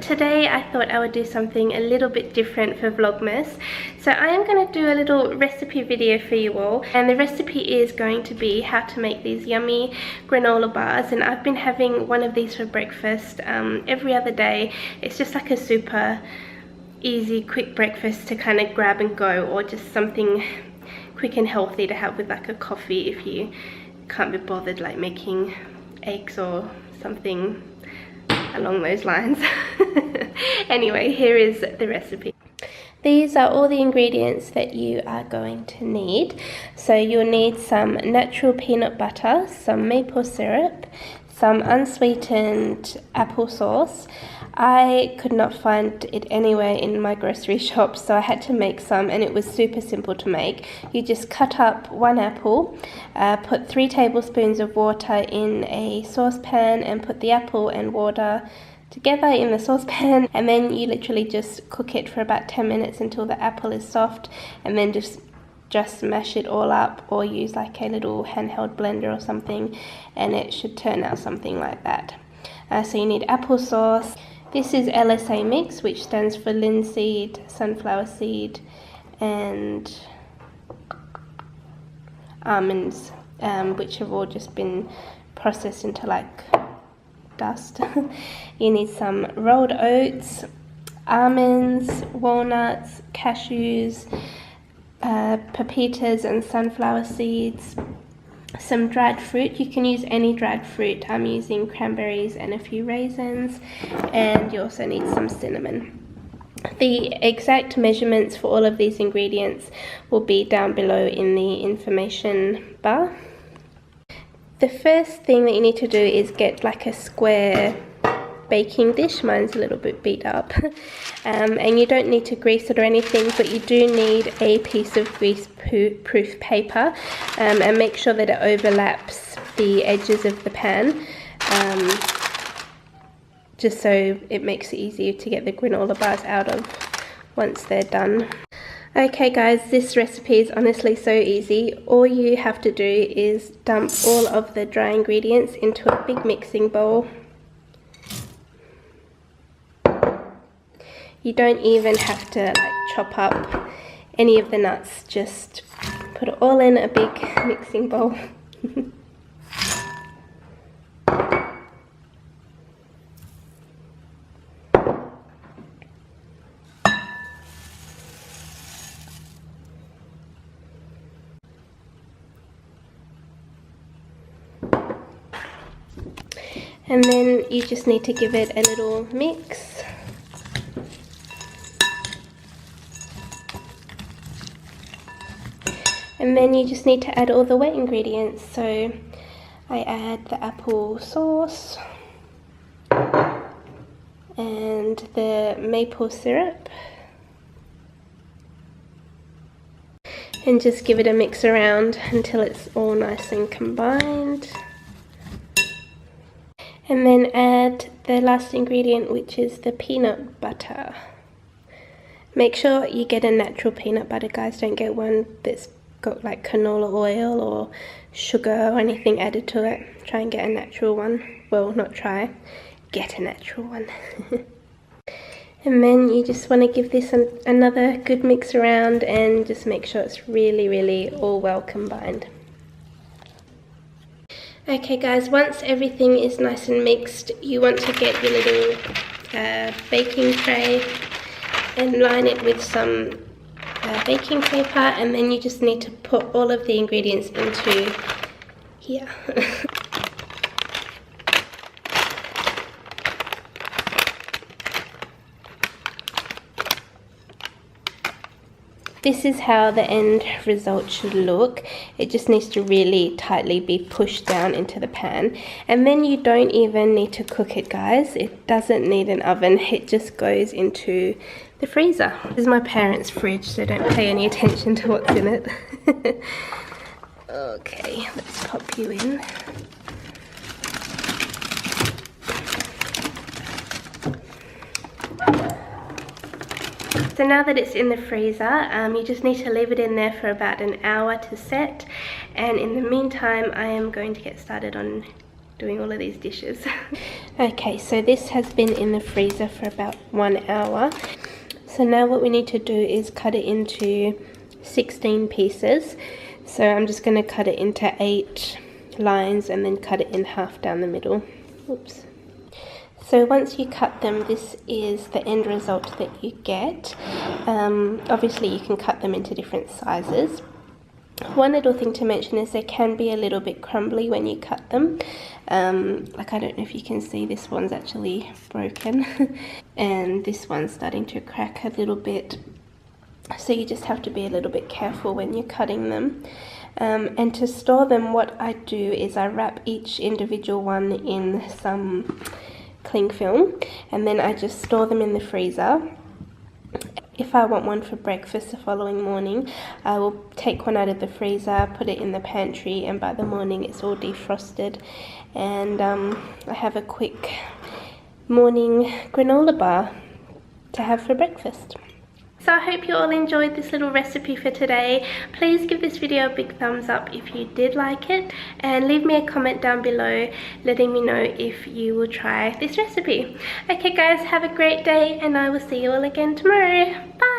today I thought I would do something a little bit different for Vlogmas. So I am going to do a little recipe video for you all, and the recipe is going to be how to make these yummy granola bars. And I've been having one of these for breakfast every other day. It's just like a super easy quick breakfast to kind of grab and go, or just something quick and healthy to have with like a coffee if you can't be bothered like making eggs or something along those lines. Anyway, here is the recipe. These are all the ingredients that you are going to need. So you'll need some natural peanut butter, some maple syrup, some unsweetened applesauce. I could not find it anywhere in my grocery shop, so I had to make some, and it was super simple to make. You just cut up one apple, put 3 tablespoons of water in a saucepan, and put the apple and water together in the saucepan, and then you literally just cook it for about 10 minutes until the apple is soft, and then just mash it all up, or use like a little handheld blender or something, and it should turn out something like that. So you need applesauce. This is LSA mix, which stands for linseed, sunflower seed, and almonds, which have all just been processed into like dust. You need some rolled oats, almonds, walnuts, cashews, pepitas and sunflower seeds, some dried fruit. You can use any dried fruit. I'm using cranberries and a few raisins, and you also need some cinnamon. The exact measurements for all of these ingredients will be down below in the information bar. The first thing that you need to do is get like a square baking dish. Mine's a little bit beat up. And you don't need to grease it or anything, but you do need a piece of grease-proof paper, and make sure that it overlaps the edges of the pan, just so it makes it easier to get the granola bars out of once they're done. Okay guys, this recipe is honestly so easy. All you have to do is dump all of the dry ingredients into a big mixing bowl. You don't even have to like chop up any of the nuts, just put it all in a big mixing bowl. And then you just need to give it a little mix. And then you just need to add all the wet ingredients. So I add the apple sauce and the maple syrup, and just give it a mix around until it's all nice and combined. And then add the last ingredient, which is the peanut butter. Make sure you get a natural peanut butter, guys. Don't get one that's got like canola oil or sugar or anything added to it. Try and get a natural one. Well, not try, get a natural one. And then you just want to give this another good mix around, and just make sure it's really all well combined. Okay guys, once everything is nice and mixed, you want to get your little baking tray and line it with some baking paper, and then you just need to put all of the ingredients into here. This is how the end result should look. It just needs to really tightly be pushed down into the pan. And then you don't even need to cook it, guys. It doesn't need an oven. It just goes into the freezer. This is my parents' fridge, so don't pay any attention to what's in it. Okay, let's pop you in. So now that it's in the freezer, you just need to leave it in there for about an hour to set. And in the meantime, I am going to get started on doing all of these dishes. Okay, so this has been in the freezer for about 1 hour. So now what we need to do is cut it into 16 pieces. So I'm just going to cut it into 8 lines and then cut it in half down the middle. Oops. So once you cut them, this is the end result that you get. Obviously you can cut them into different sizes. One little thing to mention is they can be a little bit crumbly when you cut them. Like, I don't know if you can see, this one's actually broken and this one's starting to crack a little bit. So you just have to be a little bit careful when you're cutting them. And to store them, what I do is I wrap each individual one in some cling film and then I just store them in the freezer. If I want one for breakfast the following morning, I will take one out of the freezer, put it in the pantry, and by the morning it's all defrosted and I have a quick morning granola bar to have for breakfast. So I hope you all enjoyed this little recipe for today. Please give this video a big thumbs up if you did like it, and leave me a comment down below letting me know if you will try this recipe. Okay guys, have a great day and I will see you all again tomorrow. Bye!